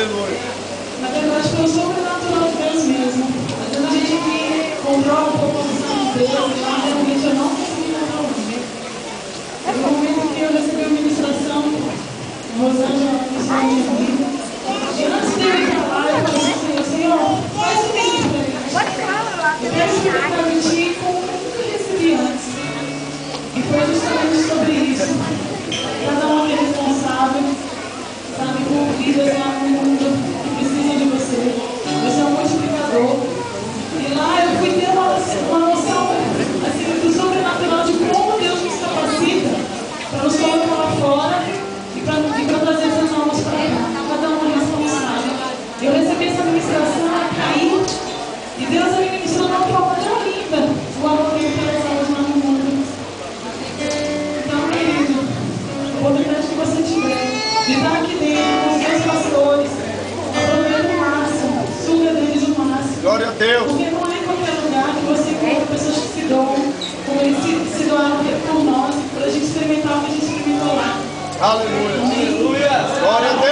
Aleluia. Na verdade, foi o sobrenatural de Deus mesmo. Às vezes a gente aqui comprova a proposição de Deus, e lá realmente eu não consegui levar o dia. No momento que eu recebi a ministração, Rosângela ministrou a minha vida. E antes de eu ir para lá, eu falei assim, Senhor, faz o vídeo para mim. Eu quero experimentar de ti como eu nunca recebi antes. E foi justamente sobre isso. Cada um é responsável, sabe, por vidas lá no mundo que precisam de você. Você é um multiplicador. E lá eu fui ter uma noção assim, do sobrenatural de como Deus nos capacita para nos colocar lá fora e para trazer essas almas para cá. Cada um é responsável. Eu recebi essa ministração, caí, e Deus me ministrou de uma forma tão linda o amor dele pelas almas lá no mundo. Então, querido, a oportunidade que você tiver de estar aqui dentro com os seus pastores, aproveita o máximo, suga deles o máximo. Glória a Deus. Porque não é em qualquer lugar que você encontra pessoas que se doam, como eles se doaram por nós, para a gente experimentar o que a gente experimentou lá. Aleluia. Glória a Deus.